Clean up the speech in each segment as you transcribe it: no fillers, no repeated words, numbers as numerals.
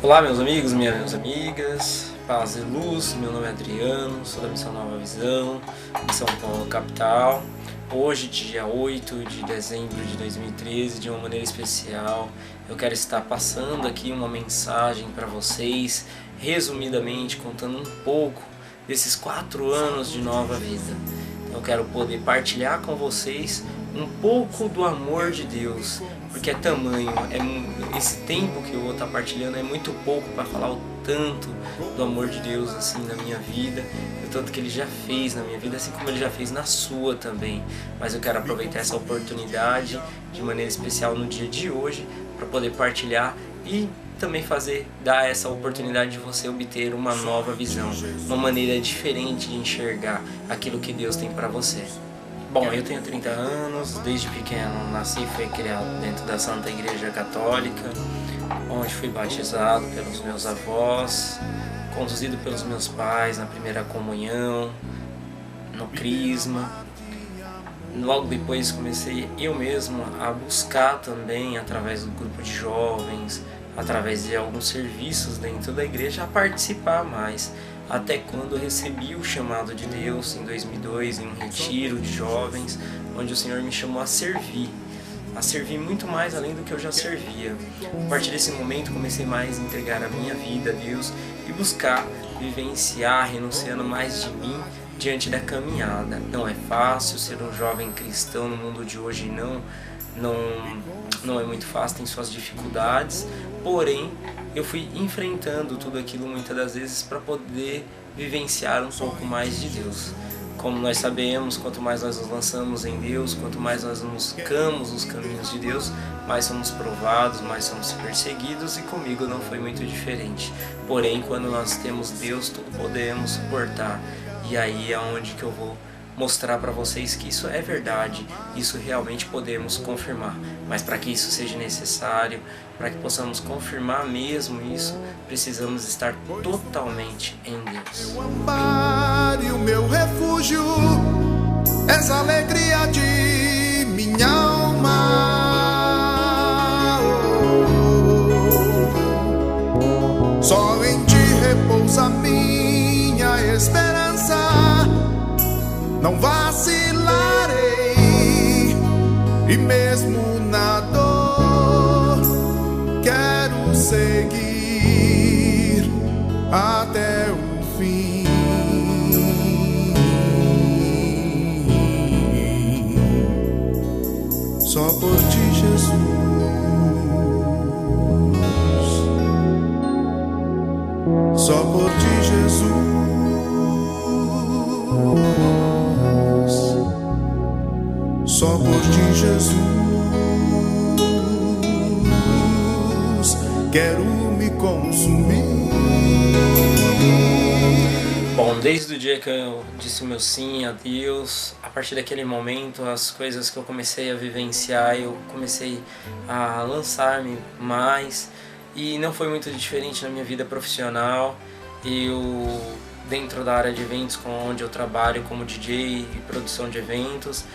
Olá meus amigos, minhas amigas, paz e luz, meu nome é Adriano, sou da Missão Nova Visão, em São Paulo capital. Hoje, dia 8 de dezembro de 2013, de uma maneira especial, eu quero estar passando aqui uma mensagem para vocês, resumidamente contando um pouco desses 4 anos de nova vida. Eu quero poder partilhar com vocês um pouco do amor de Deus, porque é tamanho, esse tempo que eu vou estar partilhando é muito pouco para falar o tanto do amor de Deus assim na minha vida, o tanto que Ele já fez na minha vida, assim como Ele já fez na sua também. Mas eu quero aproveitar essa oportunidade de maneira especial no dia de hoje para poder partilhar e também dar essa oportunidade de você obter uma nova visão, uma maneira diferente de enxergar aquilo que Deus tem para você. Bom, eu tenho 30 anos, desde pequeno nasci e fui criado dentro da Santa Igreja Católica, onde fui batizado pelos meus avós, conduzido pelos meus pais na primeira comunhão, no crisma. Logo depois comecei eu mesmo a buscar também, através do grupo de jovens, através de alguns serviços dentro da igreja, a participar mais. Até quando eu recebi o chamado de Deus em 2002, em um retiro de jovens, onde o Senhor me chamou a servir muito mais além do que eu já servia. A partir desse momento comecei mais a entregar a minha vida a Deus e buscar vivenciar, renunciando mais de mim diante da caminhada. Não é fácil ser um jovem cristão no mundo de hoje, não é muito fácil, tem suas dificuldades, porém eu fui enfrentando tudo aquilo muitas das vezes para poder vivenciar um pouco mais de Deus. Como nós sabemos, quanto mais nós nos lançamos em Deus, quanto mais nós buscamos os caminhos de Deus, mais somos provados, mais somos perseguidos, e comigo não foi muito diferente. Porém, quando nós temos Deus, tudo podemos suportar. E aí é onde que eu vou mostrar para vocês que isso é verdade, isso realmente podemos confirmar. Mas para que isso seja necessário, para que possamos confirmar mesmo isso, precisamos estar totalmente em Deus. Meu amparo e o meu refúgio, és a alegria de minha alma. Só em ti repousa minha esperança. Não vacilarei, e mesmo na dor quero seguir até o fim. Só por ti, Jesus. Só por ti, Jesus. Só por ti, Jesus, quero me consumir. Bom, desde o dia que eu disse o meu sim a Deus, a partir daquele momento, as coisas que eu comecei a vivenciar, eu comecei a lançar-me mais, e não foi muito diferente na minha vida profissional. Eu, dentro da área de eventos, onde eu trabalho como DJ e produção de eventos,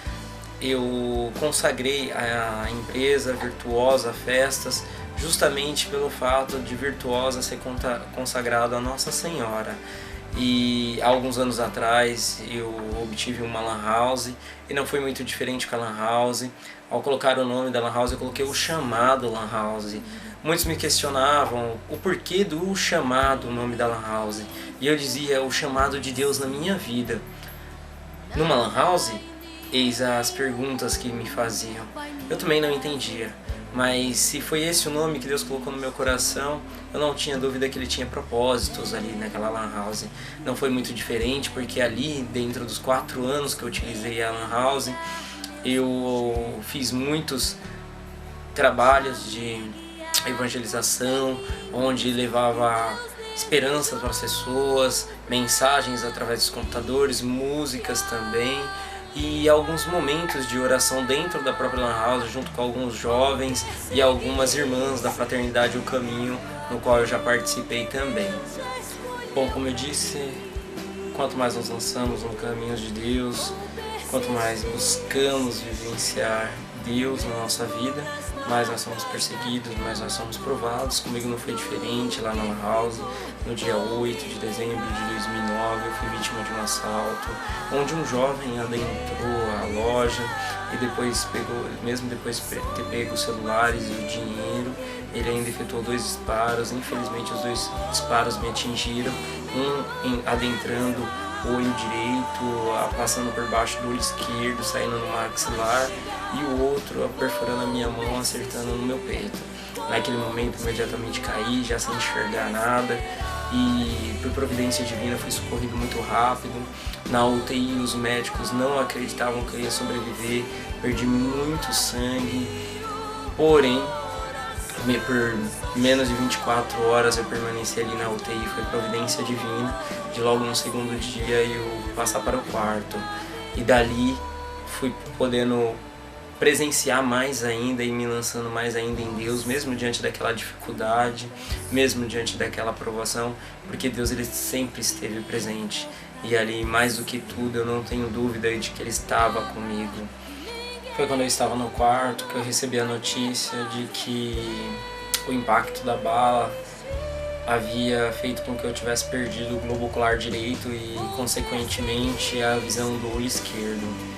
eu consagrei a empresa Virtuosa Festas justamente pelo fato de Virtuosa ser consagrado a Nossa Senhora. E há alguns anos atrás eu obtive uma lan house, e não foi muito diferente com a lan house. Ao colocar o nome da lan house, eu coloquei o chamado lan house. Muitos me questionavam o porquê do chamado, o nome da lan house, e eu dizia: o chamado de Deus na minha vida. Numa lan house, eis as perguntas que me faziam. Eu também não entendia, mas se foi esse o nome que Deus colocou no meu coração, eu não tinha dúvida que Ele tinha propósitos ali naquela lan house. Não foi muito diferente, porque ali, dentro dos 4 anos que eu utilizei a lan house, eu fiz muitos trabalhos de evangelização, onde levava esperança para as pessoas, mensagens através dos computadores, músicas também, e alguns momentos de oração dentro da própria lan house, junto com alguns jovens e algumas irmãs da Fraternidade O Caminho, no qual eu já participei também. Bom, como eu disse, quanto mais nos lançamos no caminho de Deus, quanto mais buscamos vivenciar Deus na nossa vida, mais nós somos perseguidos, mais nós somos provados. Comigo não foi diferente lá na Lan House. No dia 8 de dezembro de 2009 eu fui vítima de um assalto, onde um jovem adentrou a loja e depois pegou, mesmo depois de ter pego os celulares e o dinheiro, ele ainda efetuou 2 disparos. Infelizmente os 2 disparos me atingiram, um adentrando o olho direito, passando por baixo do olho esquerdo, saindo no maxilar, e o outro perfurando a minha mão, acertando no meu peito. Naquele momento imediatamente caí, já sem enxergar nada, e por providência divina fui socorrido muito rápido. Na UTI os médicos não acreditavam que eu ia sobreviver, perdi muito sangue, porém por menos de 24 horas eu permaneci ali na UTI. Foi providência divina de logo no segundo dia eu passar para o quarto, e dali fui podendo presenciar mais ainda e me lançando mais ainda em Deus, mesmo diante daquela dificuldade, mesmo diante daquela provação, porque Deus ele sempre esteve presente, e ali mais do que tudo eu não tenho dúvida de que Ele estava comigo. Foi quando eu estava no quarto que eu recebi a notícia de que o impacto da bala havia feito com que eu tivesse perdido o globo ocular direito e, consequentemente, a visão do olho esquerdo.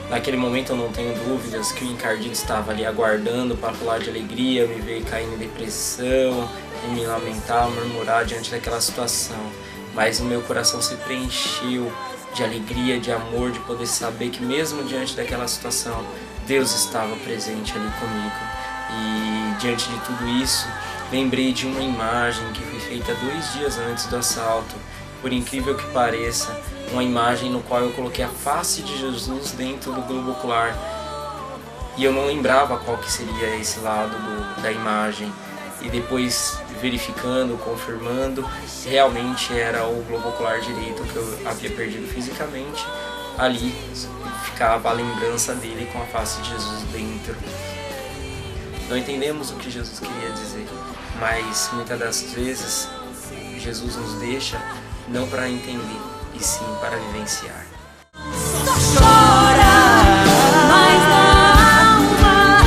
Naquele momento eu não tenho dúvidas que o encardido estava ali aguardando para pular de alegria, me ver cair em depressão e me lamentar, murmurar diante daquela situação. Mas o meu coração se preencheu de alegria, de amor, de poder saber que mesmo diante daquela situação, Deus estava presente ali comigo. E diante de tudo isso, lembrei de uma imagem que foi feita 2 dias antes do assalto. Por incrível que pareça, uma imagem no qual eu coloquei a face de Jesus dentro do globo ocular. E eu não lembrava qual que seria esse lado da imagem. E depois, verificando, confirmando, realmente era o globo ocular direito que eu havia perdido fisicamente. Ali ficava a lembrança dele com a face de Jesus dentro. Não entendemos o que Jesus queria dizer, mas muitas das vezes Jesus nos deixa não para entender, e sim para vivenciar. Só chora, mas na alma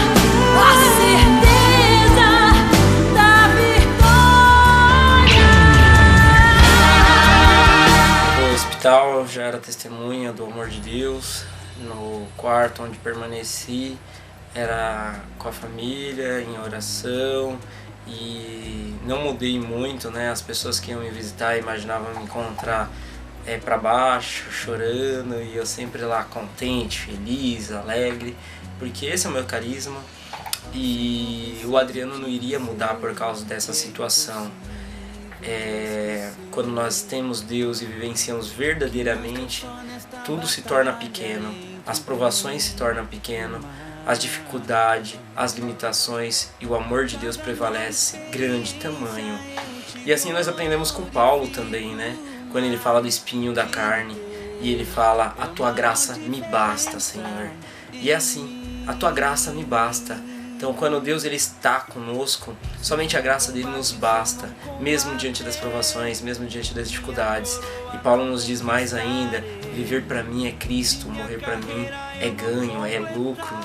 a certeza da vitória. No hospital eu já era testemunha do amor de Deus. No quarto onde permaneci era com a família, em oração, e não mudei muito, né? As pessoas que iam me visitar imaginavam me encontrar para baixo, chorando, e eu sempre lá contente, feliz, alegre, porque esse é o meu carisma, e o Adriano não iria mudar por causa dessa situação. Quando nós temos Deus e vivenciamos verdadeiramente, tudo se torna pequeno, as provações se tornam pequenas, as dificuldades, as limitações, e o amor de Deus prevalece, grande tamanho. E assim nós aprendemos com Paulo também, né? Quando ele fala do espinho da carne, e ele fala: a tua graça me basta, Senhor. E é assim, a tua graça me basta. Então quando Deus ele está conosco, somente a graça dele nos basta, mesmo diante das provações, mesmo diante das dificuldades. E Paulo nos diz mais ainda: viver para mim é Cristo, morrer para mim é ganho, é lucro.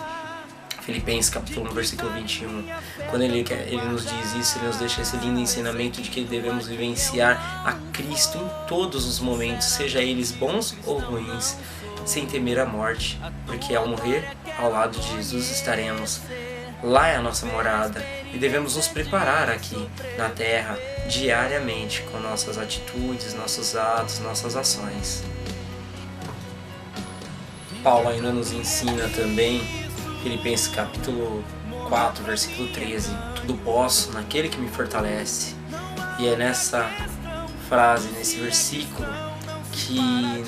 Filipenses capítulo 1, versículo 21. Quando ele nos diz isso, ele nos deixa esse lindo ensinamento de que devemos vivenciar a Cristo em todos os momentos, seja eles bons ou ruins, sem temer a morte, porque ao morrer, ao lado de Jesus estaremos. Lá é a nossa morada, e devemos nos preparar aqui na terra diariamente com nossas atitudes, nossos atos, nossas ações. Paulo ainda nos ensina também, Filipenses capítulo 4, versículo 13, tudo posso naquele que me fortalece. E é nessa frase, nesse versículo, que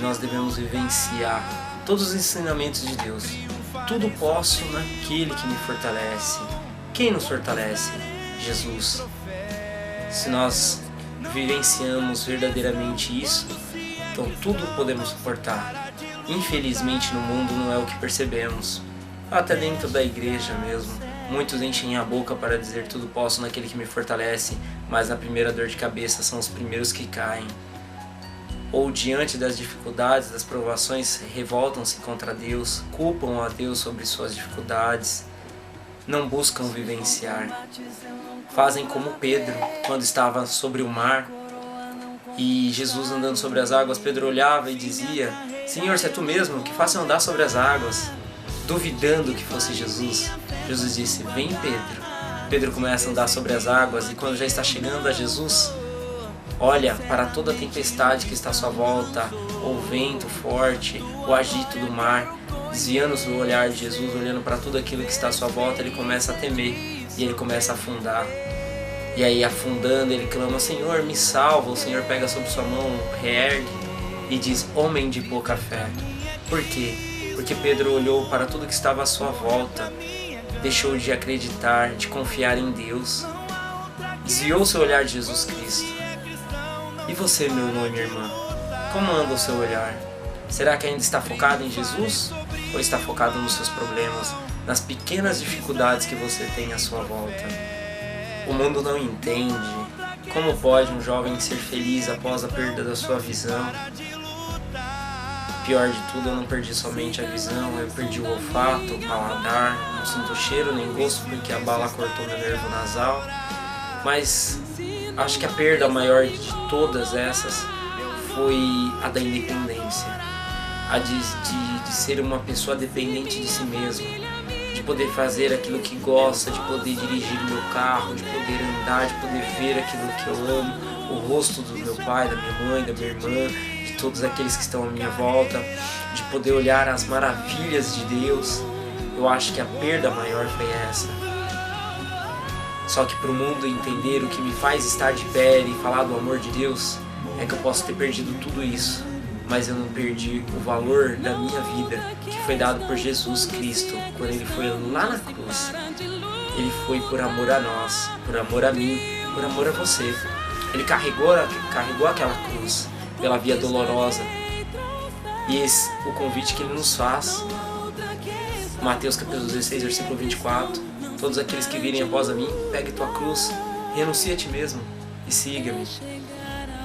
nós devemos vivenciar todos os ensinamentos de Deus. Tudo posso naquele que me fortalece. Quem nos fortalece? Jesus. Se nós vivenciamos verdadeiramente isso, então tudo podemos suportar. Infelizmente no mundo não é o que percebemos. Até dentro da igreja mesmo, muitos enchem a boca para dizer tudo posso naquele que me fortalece, mas na primeira dor de cabeça são os primeiros que caem. Ou diante das dificuldades, das provações, revoltam-se contra Deus, culpam a Deus sobre suas dificuldades. não buscam vivenciar. Fazem como Pedro, quando estava sobre o mar e Jesus andando sobre as águas, Pedro olhava e dizia: Senhor, se é tu mesmo, que faça eu andar sobre as águas, duvidando que fosse Jesus. Jesus disse: vem, Pedro. Pedro começa a andar sobre as águas e quando já está chegando a Jesus, olha para toda a tempestade que está à sua volta, o vento forte, o agito do mar, desviando o seu olhar de Jesus, olhando para tudo aquilo que está à sua volta, ele começa a temer e ele começa a afundar. E aí, afundando, ele clama: Senhor, me salva. O Senhor pega sobre sua mão, reergue e diz: homem de pouca fé. Por quê? Porque Pedro olhou para tudo que estava à sua volta, deixou de acreditar, de confiar em Deus, desviou seu olhar de Jesus Cristo. E você, meu irmão e minha irmã, como anda o seu olhar? Será que ainda está focado em Jesus? Ou está focado nos seus problemas, nas pequenas dificuldades que você tem à sua volta? O mundo não entende. Como pode um jovem ser feliz após a perda da sua visão? Pior de tudo, eu não perdi somente a visão, eu perdi o olfato, o paladar, não sinto cheiro nem gosto porque a bala cortou meu nervo nasal. Mas acho que a perda maior de todas essas foi a da independência, a de ser uma pessoa dependente de si mesmo, de poder fazer aquilo que gosta, de poder dirigir o meu carro, de poder andar, de poder ver aquilo que eu amo, o rosto do meu pai, da minha mãe, da minha irmã, de todos aqueles que estão à minha volta, de poder olhar as maravilhas de Deus. Eu acho que a perda maior foi essa. Só que para o mundo entender o que me faz estar de pé e falar do amor de Deus, é que eu posso ter perdido tudo isso, mas eu não perdi o valor da minha vida, que foi dado por Jesus Cristo, quando Ele foi lá na cruz. Ele foi por amor a nós, por amor a mim, por amor a você. Ele carregou aquela cruz pela via dolorosa. E esse é o convite que Ele nos faz. Mateus capítulo 16, versículo 24. Todos aqueles que virem após a mim, pegue tua cruz, renuncia a ti mesmo e siga-me.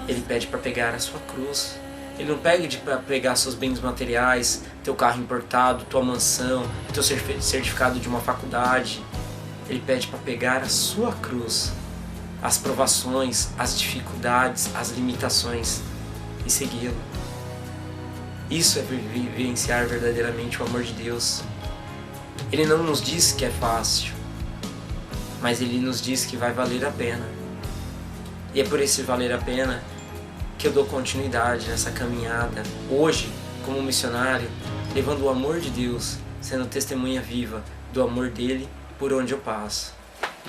Ele pede para pegar a sua cruz. Ele não pede para pegar seus bens materiais, teu carro importado, tua mansão, teu certificado de uma faculdade. Ele pede para pegar a sua cruz, as provações, as dificuldades, as limitações e segui-lo. Isso é vivenciar verdadeiramente o amor de Deus. Ele não nos diz que é fácil, mas Ele nos diz que vai valer a pena. E é por esse valer a pena que eu dou continuidade nessa caminhada, hoje, como missionário, levando o amor de Deus, sendo testemunha viva do amor dele por onde eu passo.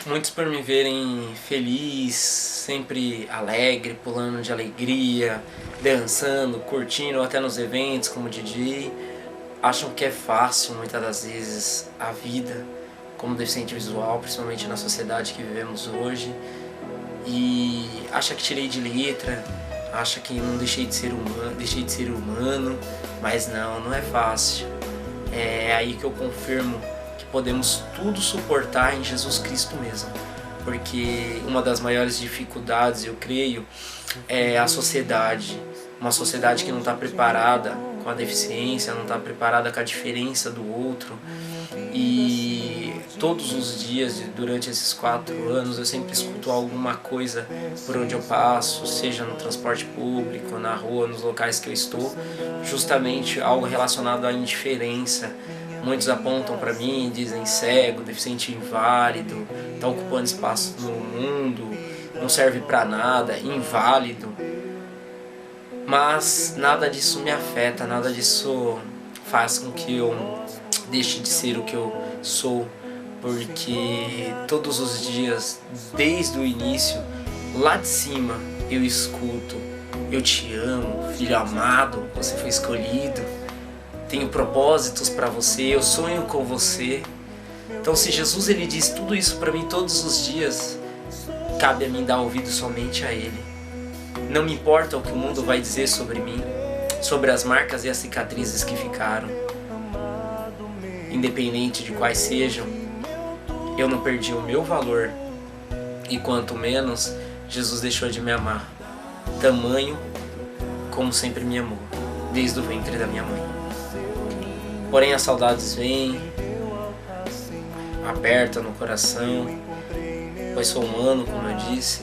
Muitos, por me verem feliz, sempre alegre, pulando de alegria, dançando, curtindo, até nos eventos como DJ, acham que é fácil muitas das vezes a vida como deficiente visual, principalmente na sociedade que vivemos hoje, e acha que tirei de letra, acha que não deixei de ser humano, mas não é fácil. É aí que eu confirmo que podemos tudo suportar em Jesus Cristo mesmo, porque uma das maiores dificuldades, eu creio, é a sociedade, uma sociedade que não está preparada com a deficiência, não está preparada com a diferença do outro. E todos os dias, durante esses 4 anos, eu sempre escuto alguma coisa por onde eu passo, seja no transporte público, na rua, nos locais que eu estou, justamente algo relacionado à indiferença. Muitos apontam para mim, dizem cego, deficiente inválido, está ocupando espaço no mundo, não serve para nada, inválido. Mas nada disso me afeta, nada disso faz com que eu deixe de ser o que eu sou, porque todos os dias, desde o início, lá de cima, eu escuto: eu te amo, filho amado, você foi escolhido, tenho propósitos para você, eu sonho com você. Então, se Jesus ele diz tudo isso para mim todos os dias, cabe a mim dar ouvido somente a Ele. Não me importa o que o mundo vai dizer sobre mim, sobre as marcas e as cicatrizes que ficaram. Independente de quais sejam, eu não perdi o meu valor, e quanto menos Jesus deixou de me amar, tamanho como sempre me amou, desde o ventre da minha mãe. Porém as saudades vêm, aperta no coração, pois sou humano, como eu disse,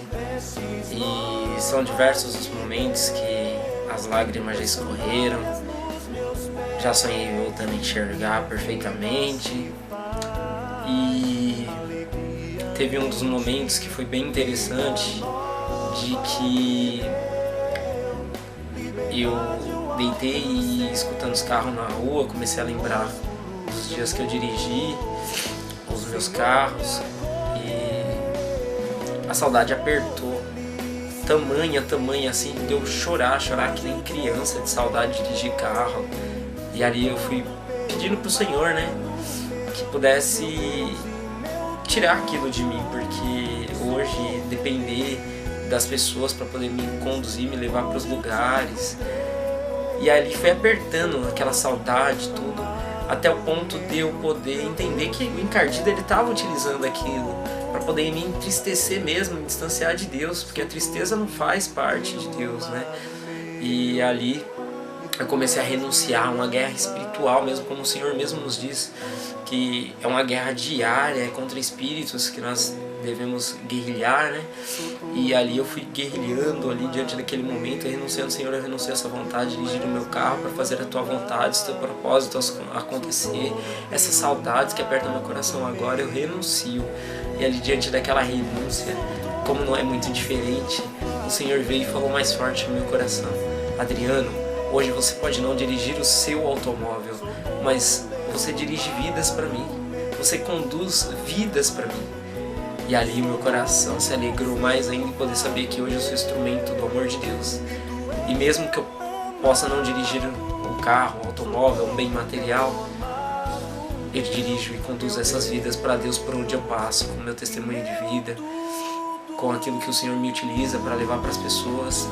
e são diversos os momentos que as lágrimas já escorreram, já sonhei voltando a enxergar perfeitamente, e teve um dos momentos que foi bem interessante, de que eu deitei e escutando os carros na rua, comecei a lembrar dos dias que eu dirigi os meus carros e a saudade apertou, tamanha assim, deu chorar que nem criança de saudade de dirigir carro. E ali eu fui pedindo pro Senhor, né, que pudesse tirar aquilo de mim, porque hoje depender das pessoas para poder me conduzir, me levar para os lugares. E ali foi apertando aquela saudade, tudo, até o ponto de eu poder entender que o encardido ele estava utilizando aquilo para poder me entristecer mesmo, me distanciar de Deus, porque a tristeza não faz parte de Deus, né? E ali eu comecei a renunciar a uma guerra espiritual, mesmo como o Senhor mesmo nos diz, que é uma guerra diária contra espíritos que nós devemos guerrilhar, né? E ali eu fui guerrilhando ali diante daquele momento, renunciando, Senhor, eu renuncio a essa vontade de dirigir o meu carro para fazer a Tua vontade, o Teu propósito acontecer, essas saudades que apertam meu coração agora, eu renuncio. E ali diante daquela renúncia, como não é muito diferente, o Senhor veio e falou mais forte no meu coração: Adriano, hoje você pode não dirigir o seu automóvel, mas você dirige vidas para mim, você conduz vidas para mim. E ali meu coração se alegrou mais ainda em poder saber que hoje eu sou instrumento do amor de Deus. E mesmo que eu possa não dirigir um carro, um automóvel, um bem material, eu dirijo e conduzo essas vidas para Deus por onde eu passo, com o meu testemunho de vida, com aquilo que o Senhor me utiliza para levar para as pessoas.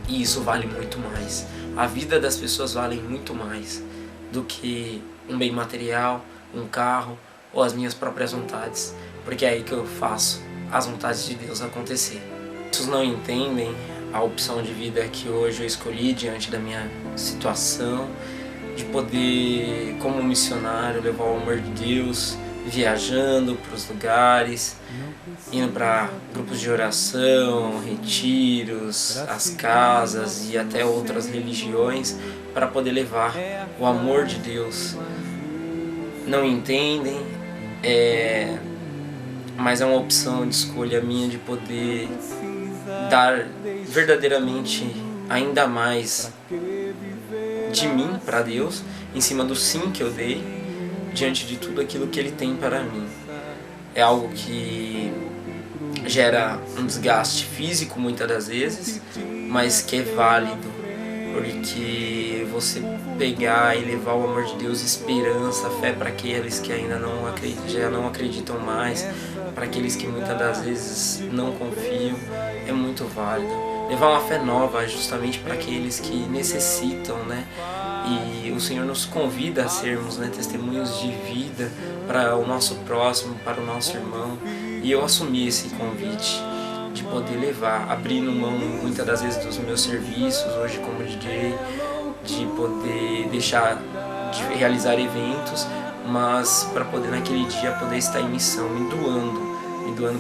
E isso vale muito mais. A vida das pessoas vale muito mais do que um bem material, um carro ou as minhas próprias vontades, porque é aí que eu faço as vontades de Deus acontecer. Muitos não entendem a opção de vida que hoje eu escolhi diante da minha situação, de poder, como missionário, levar o amor de Deus, viajando para os lugares, indo para grupos de oração, retiros, as casas e até outras religiões, para poder levar o amor de Deus. Não entendem, mas é uma opção de escolha minha de poder dar verdadeiramente ainda mais de mim para Deus, em cima do sim que eu dei, diante de tudo aquilo que Ele tem para mim. É algo que gera um desgaste físico muitas das vezes, mas que é válido, porque você pegar e levar o amor de Deus, esperança, fé para aqueles que ainda já não acreditam mais, para aqueles que muitas das vezes não confiam, é muito válido. Levar uma fé nova justamente para aqueles que necessitam, né? E o Senhor nos convida a sermos, né, testemunhos de vida para o nosso próximo, para o nosso irmão. E eu assumi esse convite de poder levar, abrindo mão muitas das vezes dos meus serviços hoje como DJ, de poder deixar de realizar eventos, mas para poder naquele dia poder estar em missão, me doando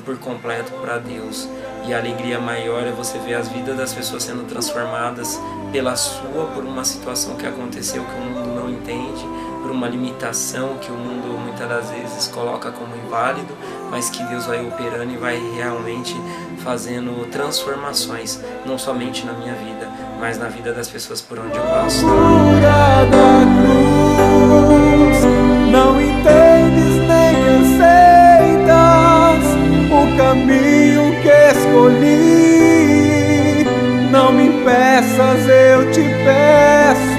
por completo para Deus. E a alegria maior é você ver as vidas das pessoas sendo transformadas pela sua, por uma situação que aconteceu que o mundo não entende, por uma limitação que o mundo muitas das vezes coloca como inválido, mas que Deus vai operando e vai realmente fazendo transformações, não somente na minha vida, mas na vida das pessoas por onde eu passo. Não entendes nem aceitas o caminho que escolhi. Não me impeças, eu te peço,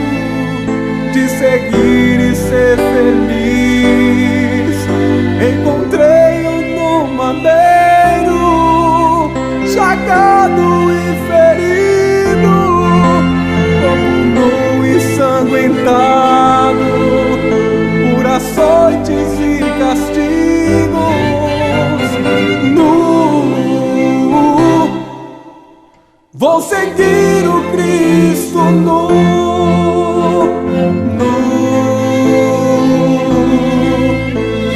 de seguir e ser feliz. Encontrei-o no madeiro, chagado e ferido, como nu e sanguentado por açoites e castigos. Nu, vou seguir o Cristo nu, nu,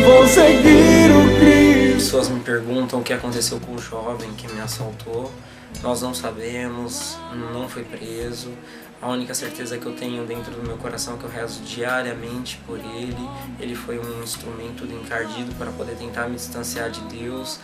vou seguir que aconteceu com o jovem que me assaltou. Nós não sabemos, não foi preso. A única certeza que eu tenho dentro do meu coração é que eu rezo diariamente por ele. Ele foi um instrumento encardido para poder tentar me distanciar de Deus.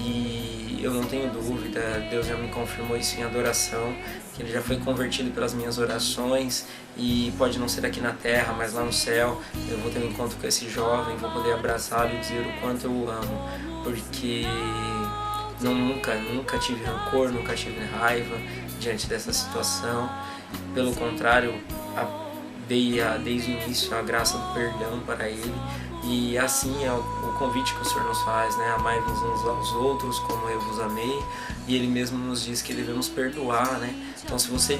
E eu não tenho dúvida, Deus já me confirmou isso em adoração, que ele já foi convertido pelas minhas orações. E pode não ser aqui na terra, mas lá no céu eu vou ter um encontro com esse jovem, vou poder abraçá-lo e dizer o quanto eu o amo. Porque nunca tive rancor, nunca tive raiva diante dessa situação. Pelo contrário, dei desde o início a graça do perdão para ele. E assim é o convite que o Senhor nos faz, né? Amai-vos uns aos outros como eu vos amei. E ele mesmo nos diz que devemos perdoar, né? Então se você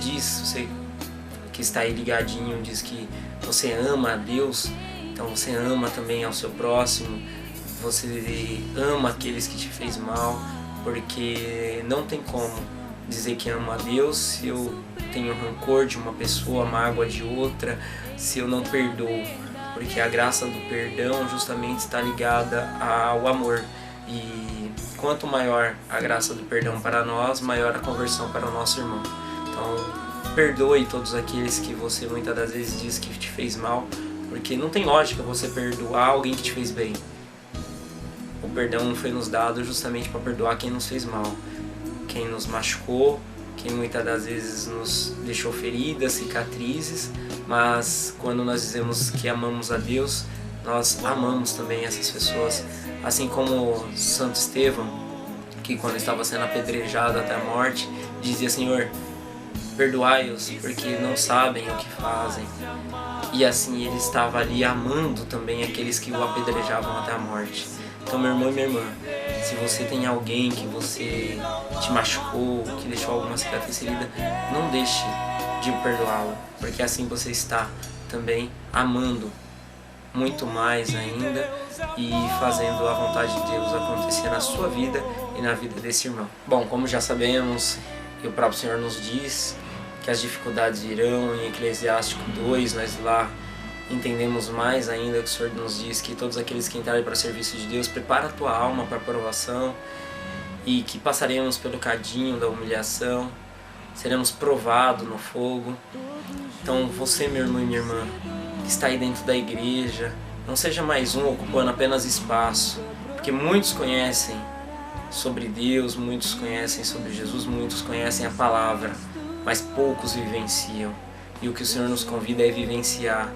que está aí ligadinho, diz que você ama a Deus, então você ama também ao seu próximo, você ama aqueles que te fez mal, porque não tem como dizer que amo a Deus se eu tenho rancor de uma pessoa, mágoa de outra, se eu não perdoo, porque a graça do perdão justamente está ligada ao amor. E quanto maior a graça do perdão para nós, maior a conversão para o nosso irmão. Então, perdoe todos aqueles que você muitas das vezes diz que te fez mal, porque não tem lógica você perdoar alguém que te fez bem. O perdão foi nos dado justamente para perdoar quem nos fez mal, quem nos machucou, quem muitas das vezes nos deixou feridas, cicatrizes, mas quando nós dizemos que amamos a Deus, nós amamos também essas pessoas. Assim como Santo Estevão, que quando estava sendo apedrejado até a morte, dizia: Senhor, perdoai-os, porque não sabem o que fazem. E assim ele estava ali amando também aqueles que o apedrejavam até a morte. Então, meu irmão e minha irmã, se você tem alguém que você te machucou, que deixou alguma cicatriz ferida, não deixe de perdoá-lo, porque assim você está também amando muito mais ainda e fazendo a vontade de Deus acontecer na sua vida e na vida desse irmão. Bom, como já sabemos, e o próprio Senhor nos diz que as dificuldades virão, em Eclesiástico 2, nós lá entendemos mais ainda que o Senhor nos diz que todos aqueles que entrarem para o serviço de Deus, prepara a tua alma para a provação, e que passaremos pelo cadinho da humilhação, seremos provados no fogo. Então você, meu irmão e minha irmã, que está aí dentro da igreja, não seja mais um ocupando apenas espaço, porque muitos conhecem sobre Deus, muitos conhecem sobre Jesus, muitos conhecem a palavra, mas poucos vivenciam. E o que o Senhor nos convida é vivenciar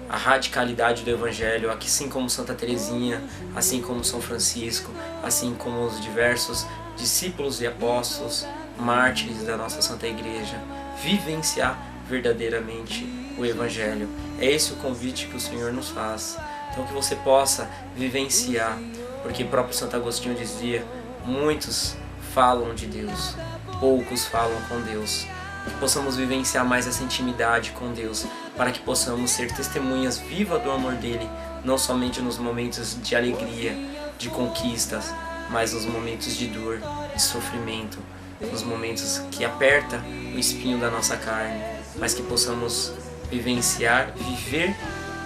a radicalidade do Evangelho, assim como Santa Teresinha, assim como São Francisco, assim como os diversos discípulos e apóstolos, mártires da nossa Santa Igreja, vivenciar verdadeiramente o Evangelho. É esse o convite que o Senhor nos faz. Então que você possa vivenciar, porque o próprio Santo Agostinho dizia: muitos falam de Deus, poucos falam com Deus. Que possamos vivenciar mais essa intimidade com Deus, para que possamos ser testemunhas vivas do amor dele, não somente nos momentos de alegria, de conquistas, mas nos momentos de dor, de sofrimento, nos momentos que aperta o espinho da nossa carne, mas que possamos vivenciar, viver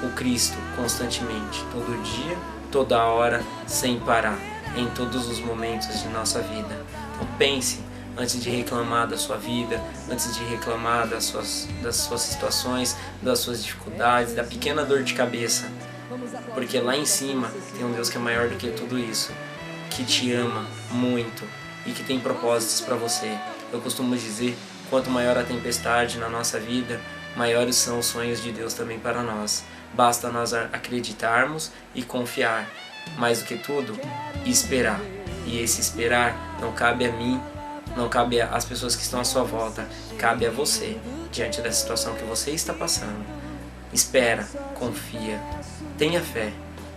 o Cristo constantemente, todo dia, toda hora, sem parar, em todos os momentos de nossa vida. Então pense antes de reclamar da sua vida, antes de reclamar das suas situações, das suas dificuldades, da pequena dor de cabeça. Porque lá em cima tem um Deus que é maior do que tudo isso, que te ama muito e que tem propósitos para você. Eu costumo dizer, quanto maior a tempestade na nossa vida, maiores são os sonhos de Deus também para nós. Basta nós acreditarmos e confiar. Mais do que tudo, esperar. E esse esperar não cabe a mim, não cabe às pessoas que estão à sua volta, cabe a você, diante da situação que você está passando. Espera, confia, tenha fé,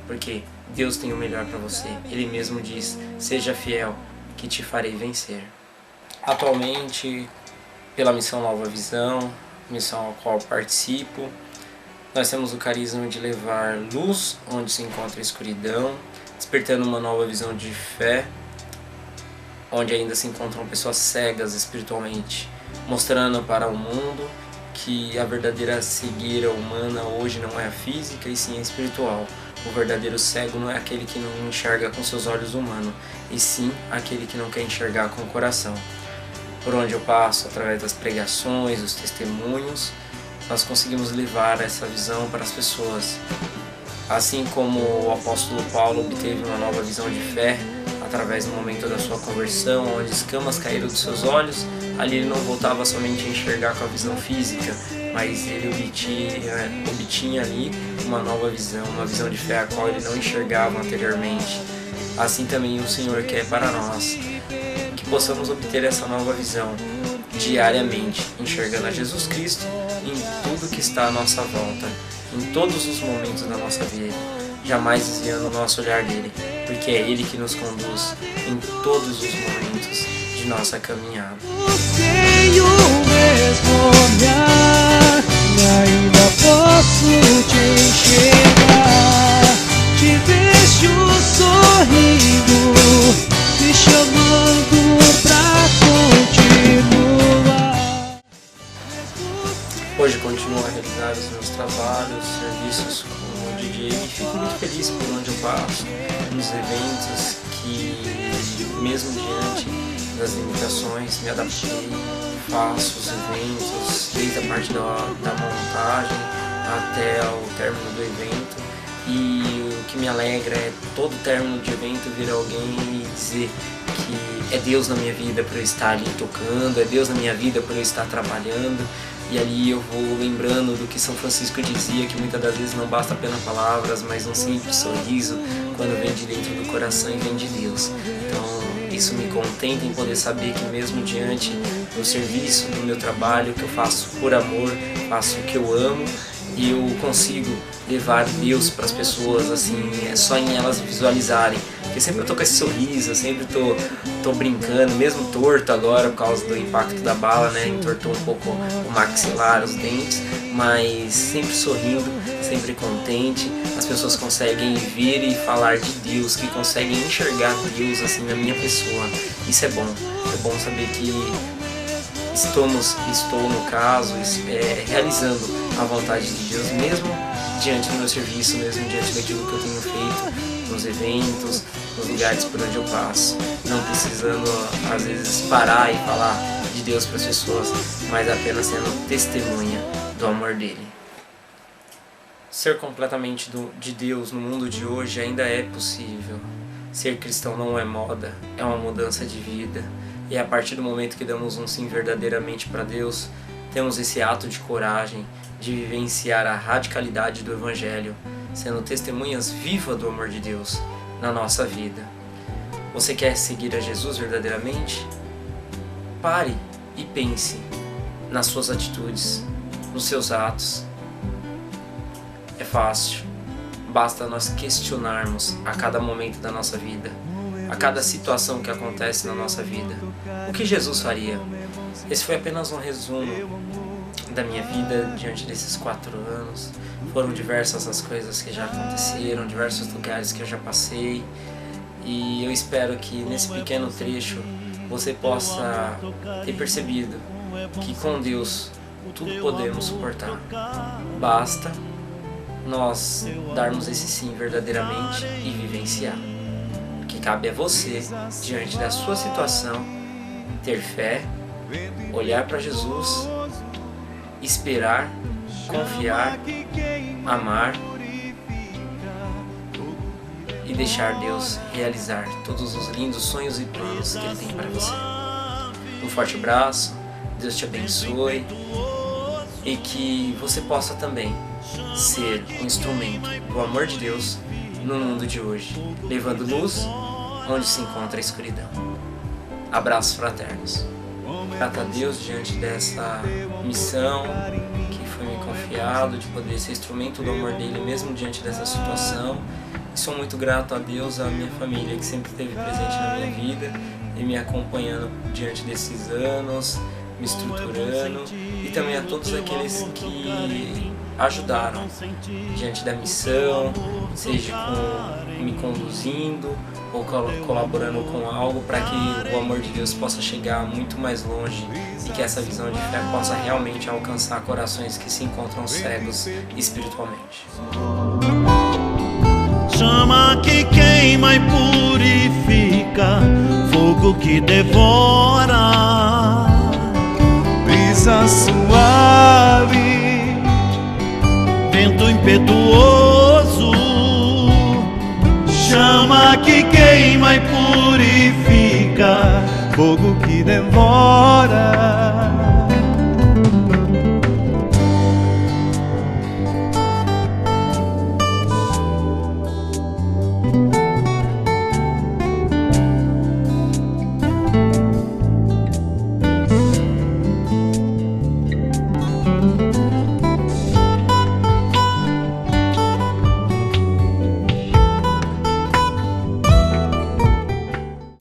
porque Deus tem o melhor para você. Ele mesmo diz: seja fiel, que te farei vencer. Atualmente, pela Missão Nova Visão, missão ao qual participo, nós temos o carisma de levar luz onde se encontra a escuridão, despertando uma nova visão de fé, onde ainda se encontram pessoas cegas espiritualmente, mostrando para o mundo que a verdadeira cegueira humana hoje não é a física e sim a espiritual. O verdadeiro cego não é aquele que não enxerga com seus olhos humanos, e sim aquele que não quer enxergar com o coração. Por onde eu passo, através das pregações, dos testemunhos, nós conseguimos levar essa visão para as pessoas. Assim como o apóstolo Paulo obteve uma nova visão de fé através do momento da sua conversão, onde escamas caíram dos seus olhos, ali ele não voltava somente a enxergar com a visão física, mas ele obtinha ali uma nova visão, uma visão de fé a qual ele não enxergava anteriormente. Assim também o Senhor quer para nós, que possamos obter essa nova visão diariamente, enxergando a Jesus Cristo em tudo que está à nossa volta, em todos os momentos da nossa vida, jamais desviando o nosso olhar dele, porque é ele que nos conduz em todos os momentos de nossa caminhada. Tenho o mesmo olhar e ainda posso te enxergar. Te vejo sorrindo, me chamando pra continuar. Hoje continuo a realizar os meus trabalhos, serviços como DJ e fico muito feliz por onde eu passo, nos eventos que, mesmo diante das limitações, me adaptei, faço os eventos, desde a parte da montagem até o término do evento. E o que me alegra é todo término de evento vir alguém e dizer que é Deus na minha vida por eu estar ali tocando, é Deus na minha vida por eu estar trabalhando. E ali eu vou lembrando do que São Francisco dizia, que muitas das vezes não basta apenas palavras, mas um simples sorriso, quando vem de dentro do coração e vem de Deus. Então isso me contenta em poder saber que mesmo diante do serviço, do meu trabalho, que eu faço por amor, faço o que eu amo, e eu consigo levar Deus para as pessoas, assim, é só em elas visualizarem. Porque sempre eu tô com esse sorriso, eu sempre tô brincando, mesmo torto agora por causa do impacto da bala, né? Entortou um pouco o maxilar, os dentes, mas sempre sorrindo, sempre contente. As pessoas conseguem ver e falar de Deus, que conseguem enxergar Deus assim na minha pessoa. Isso é bom saber que estou no caso, realizando a vontade de Deus, mesmo diante do meu serviço, mesmo diante daquilo que eu tenho feito, nos eventos, nos lugares por onde eu passo, não precisando às vezes parar e falar de Deus para as pessoas, mas apenas sendo testemunha do amor dele. Ser completamente de Deus no mundo de hoje ainda é possível. Ser cristão não é moda, é uma mudança de vida. E a partir do momento que damos um sim verdadeiramente para Deus, temos esse ato de coragem de vivenciar a radicalidade do Evangelho, sendo testemunhas vivas do amor de Deus na nossa vida. Você quer seguir a Jesus verdadeiramente? Pare e pense nas suas atitudes, nos seus atos. É fácil, basta nós questionarmos a cada momento da nossa vida, a cada situação que acontece na nossa vida. O que Jesus faria? Esse foi apenas um resumo da minha vida diante desses 4 anos. Foram diversas as coisas que já aconteceram, diversos lugares que eu já passei, e eu espero que nesse pequeno trecho você possa ter percebido que com Deus tudo podemos suportar. Basta nós darmos esse sim verdadeiramente e vivenciar. O que cabe a você, diante da sua situação, ter fé, olhar para Jesus, esperar, confiar, amar e deixar Deus realizar todos os lindos sonhos e planos que Ele tem para você. Um forte abraço, Deus te abençoe e que você possa também ser um instrumento do amor de Deus no mundo de hoje, levando luz onde se encontra a escuridão. Abraços fraternos. Grato a Deus diante dessa missão que foi me confiado, de poder ser instrumento do amor dele mesmo diante dessa situação. E sou muito grato a Deus, à minha família que sempre esteve presente na minha vida e me acompanhando diante desses anos, me estruturando, e também a todos aqueles que ajudaram diante da missão, seja me conduzindo ou colaborando com algo para que o amor de Deus possa chegar muito mais longe e que essa visão de fé possa realmente alcançar corações que se encontram cegos espiritualmente. Chama que queima e purifica. purifica, fogo que devora. Brisa suave, Vento impetuoso, chama que queima e purifica, fogo que devora.